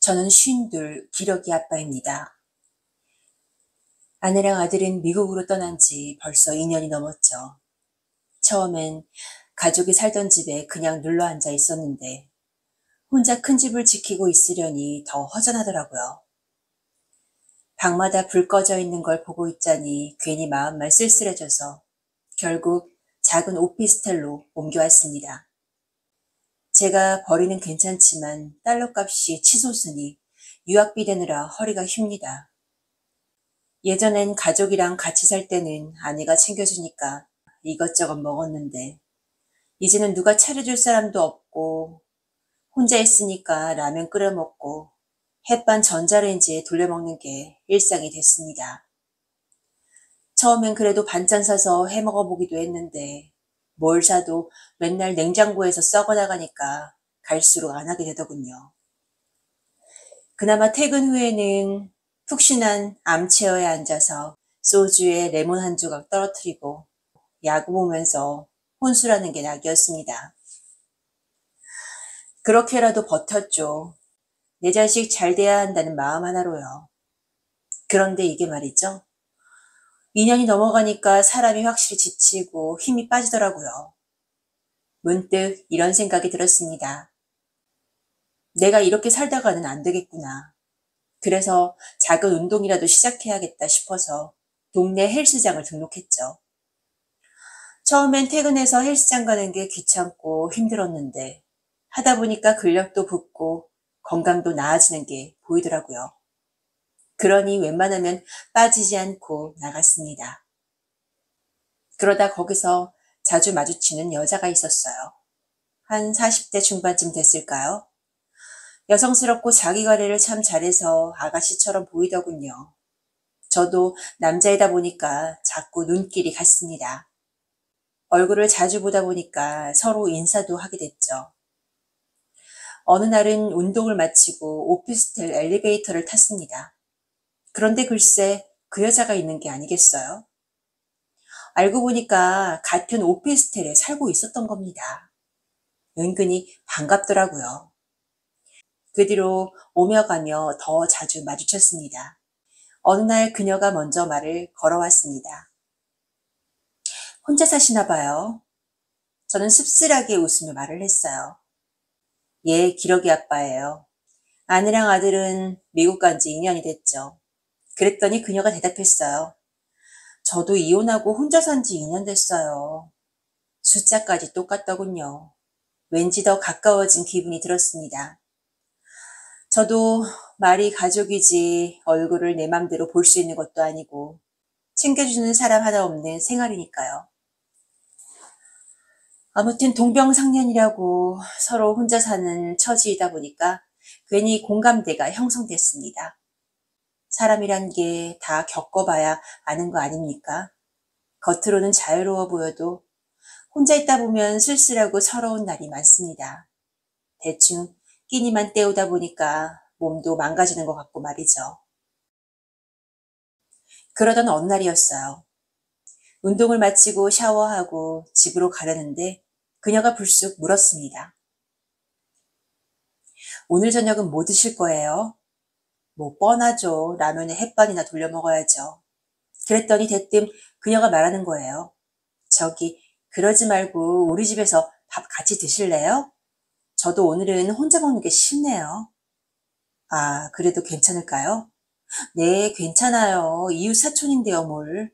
저는 52 기러기 아빠입니다. 아내랑 아들은 미국으로 떠난 지 벌써 2년이 넘었죠. 처음엔 가족이 살던 집에 그냥 눌러 앉아 있었는데 혼자 큰 집을 지키고 있으려니 더 허전하더라고요. 방마다 불 꺼져 있는 걸 보고 있자니 괜히 마음만 쓸쓸해져서 결국 작은 오피스텔로 옮겨왔습니다. 제가 벌이는 괜찮지만 달러 값이 치솟으니 유학비 대느라 허리가 휩니다. 예전엔 가족이랑 같이 살 때는 아내가 챙겨주니까 이것저것 먹었는데 이제는 누가 차려줄 사람도 없고 혼자 있으니까 라면 끓여 먹고 햇반 전자레인지에 돌려 먹는 게 일상이 됐습니다. 처음엔 그래도 반찬 사서 해 먹어보기도 했는데 뭘 사도 맨날 냉장고에서 썩어 나가니까 갈수록 안 하게 되더군요. 그나마 퇴근 후에는 푹신한 암체어에 앉아서 소주에 레몬 한 조각 떨어뜨리고 야구 보면서 혼술하는 게 낙이었습니다. 그렇게라도 버텼죠. 내 자식 잘 돼야 한다는 마음 하나로요. 그런데 이게 말이죠. 2년이 넘어가니까 사람이 확실히 지치고 힘이 빠지더라고요. 문득 이런 생각이 들었습니다. 내가 이렇게 살다가는 안 되겠구나. 그래서 작은 운동이라도 시작해야겠다 싶어서 동네 헬스장을 등록했죠. 처음엔 퇴근해서 헬스장 가는 게 귀찮고 힘들었는데 하다 보니까 근력도 붙고 건강도 나아지는 게 보이더라고요. 그러니 웬만하면 빠지지 않고 나갔습니다. 그러다 거기서 자주 마주치는 여자가 있었어요. 한 40대 중반쯤 됐을까요? 여성스럽고 자기관리를 참 잘해서 아가씨처럼 보이더군요. 저도 남자이다 보니까 자꾸 눈길이 갔습니다. 얼굴을 자주 보다 보니까 서로 인사도 하게 됐죠. 어느 날은 운동을 마치고 오피스텔 엘리베이터를 탔습니다. 그런데 글쎄 그 여자가 있는 게 아니겠어요? 알고 보니까 같은 오피스텔에 살고 있었던 겁니다. 은근히 반갑더라고요. 그 뒤로 오며 가며 더 자주 마주쳤습니다. 어느 날 그녀가 먼저 말을 걸어왔습니다. 혼자 사시나 봐요. 저는 씁쓸하게 웃으며 말을 했어요. 예, 기러기 아빠예요. 아내랑 아들은 미국 간 지 2년이 됐죠. 그랬더니 그녀가 대답했어요. 저도 이혼하고 혼자 산 지 2년 됐어요. 숫자까지 똑같더군요. 왠지 더 가까워진 기분이 들었습니다. 저도 말이 가족이지 얼굴을 내 맘대로 볼 수 있는 것도 아니고 챙겨주는 사람 하나 없는 생활이니까요. 아무튼 동병상련이라고 서로 혼자 사는 처지이다 보니까 괜히 공감대가 형성됐습니다. 사람이란 게 다 겪어봐야 아는 거 아닙니까? 겉으로는 자유로워 보여도 혼자 있다 보면 쓸쓸하고 서러운 날이 많습니다. 대충 끼니만 때우다 보니까 몸도 망가지는 것 같고 말이죠. 그러던 어느 날이었어요. 운동을 마치고 샤워하고 집으로 가려는데 그녀가 불쑥 물었습니다. 오늘 저녁은 뭐 드실 거예요? 뭐 뻔하죠. 라면에 햇반이나 돌려 먹어야죠. 그랬더니 대뜸 그녀가 말하는 거예요. 저기 그러지 말고 우리 집에서 밥 같이 드실래요? 저도 오늘은 혼자 먹는 게 싫네요. 아, 그래도 괜찮을까요? 네, 괜찮아요. 이웃 사촌인데요, 뭘.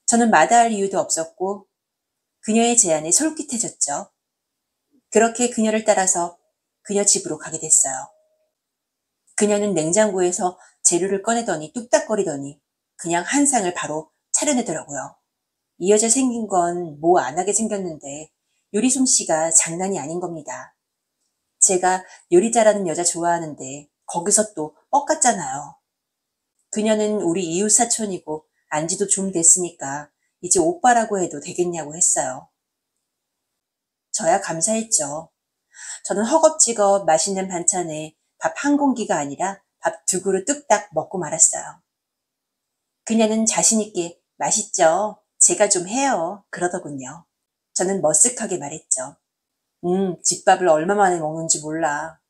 저는 마다할 이유도 없었고 그녀의 제안에 솔깃해졌죠. 그렇게 그녀를 따라서 그녀 집으로 가게 됐어요. 그녀는 냉장고에서 재료를 꺼내더니 뚝딱거리더니 그냥 한 상을 바로 차려내더라고요. 이 여자 생긴 건 뭐 안 하게 생겼는데 요리 솜씨가 장난이 아닌 겁니다. 제가 요리 잘하는 여자 좋아하는데 거기서 또 뻑 같잖아요. 그녀는 우리 이웃 사촌이고 안지도 좀 됐으니까 이제 오빠라고 해도 되겠냐고 했어요. 저야 감사했죠. 저는 허겁지겁 맛있는 반찬에 밥 한 공기가 아니라 밥 두 그릇 뚝딱 먹고 말았어요. 그녀는 자신있게 맛있죠? 제가 좀 해요. 그러더군요. 저는 머쓱하게 말했죠. 집밥을 얼마 만에 먹는지 몰라.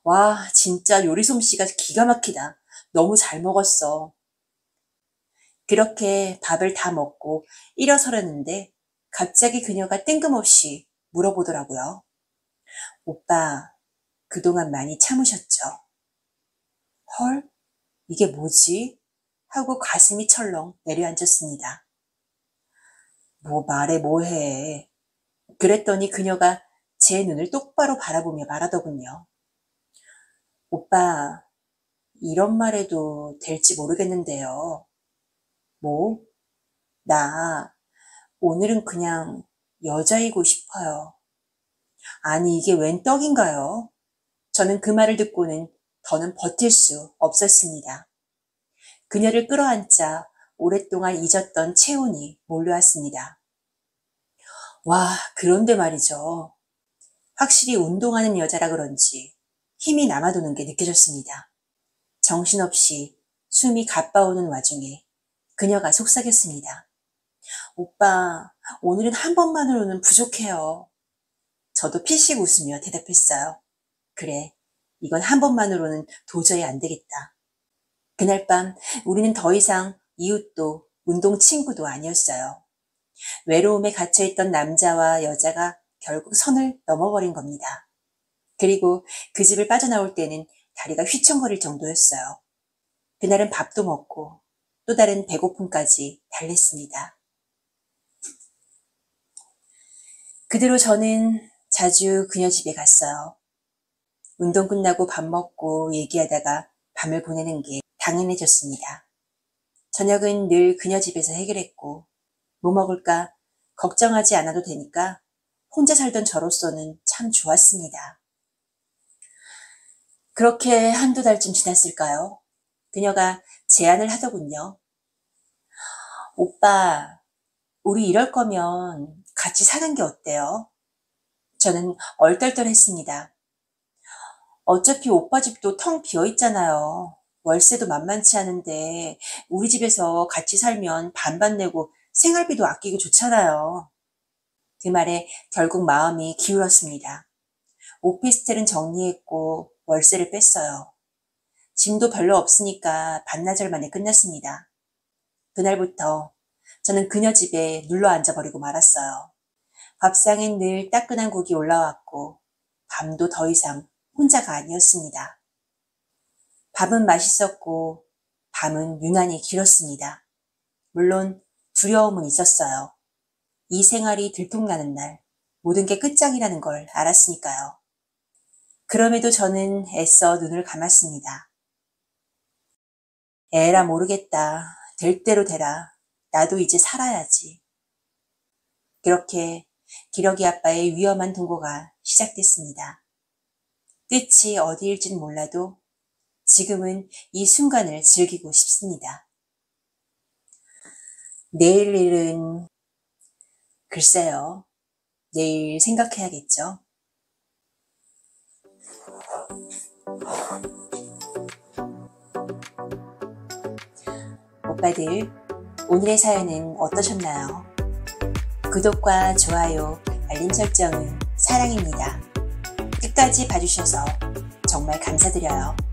와, 진짜 요리 솜씨가 기가 막히다. 너무 잘 먹었어. 그렇게 밥을 다 먹고 일어서려는데 갑자기 그녀가 뜬금없이 물어보더라고요. 오빠, 그동안 많이 참으셨죠? 헐, 이게 뭐지? 하고 가슴이 철렁 내려앉았습니다. 뭐 말해 뭐해. 그랬더니 그녀가 제 눈을 똑바로 바라보며 말하더군요. 오빠, 이런 말해도 될지 모르겠는데요. 뭐? 나 오늘은 그냥 여자이고 싶어요. 아니, 이게 웬 떡인가요? 저는 그 말을 듣고는 더는 버틸 수 없었습니다. 그녀를 끌어안자 오랫동안 잊었던 체온이 몰려왔습니다. 와, 그런데 말이죠. 확실히 운동하는 여자라 그런지 힘이 남아도는 게 느껴졌습니다. 정신없이 숨이 가빠오는 와중에 그녀가 속삭였습니다. 오빠, 오늘은 한 번만으로는 부족해요. 저도 피식 웃으며 대답했어요. 그래, 이건 한 번만으로는 도저히 안 되겠다. 그날 밤 우리는 더 이상 이웃도 운동 친구도 아니었어요. 외로움에 갇혀있던 남자와 여자가 결국 선을 넘어버린 겁니다. 그리고 그 집을 빠져나올 때는 다리가 휘청거릴 정도였어요. 그날은 밥도 먹고 또 다른 배고픔까지 달랬습니다. 그대로 저는 자주 그녀 집에 갔어요. 운동 끝나고 밥 먹고 얘기하다가 밤을 보내는 게 당연해졌습니다. 저녁은 늘 그녀 집에서 해결했고 뭐 먹을까 걱정하지 않아도 되니까 혼자 살던 저로서는 참 좋았습니다. 그렇게 한두 달쯤 지났을까요? 그녀가 제안을 하더군요. 오빠, 우리 이럴 거면 같이 사는 게 어때요? 저는 얼떨떨했습니다. 어차피 오빠 집도 텅 비어 있잖아요. 월세도 만만치 않은데 우리 집에서 같이 살면 반반 내고 생활비도 아끼고 좋잖아요. 그 말에 결국 마음이 기울었습니다. 오피스텔은 정리했고 월세를 뺐어요. 짐도 별로 없으니까 반나절 만에 끝났습니다. 그날부터 저는 그녀 집에 눌러 앉아버리고 말았어요. 밥상엔 늘 따끈한 국이 올라왔고 밤도 더 이상 혼자가 아니었습니다. 밥은 맛있었고 밤은 유난히 길었습니다. 물론 두려움은 있었어요. 이 생활이 들통나는 날 모든 게 끝장이라는 걸 알았으니까요. 그럼에도 저는 애써 눈을 감았습니다. 에라 모르겠다. 될 대로 되라. 나도 이제 살아야지. 그렇게 기러기 아빠의 위험한 동거가 시작됐습니다. 끝이 어디일진 몰라도 지금은 이 순간을 즐기고 싶습니다. 내일 일은 글쎄요. 내일 생각해야겠죠. 오빠들, 오늘의 사연은 어떠셨나요? 구독과 좋아요, 알림 설정은 사랑입니다. 끝까지 봐주셔서 정말 감사드려요.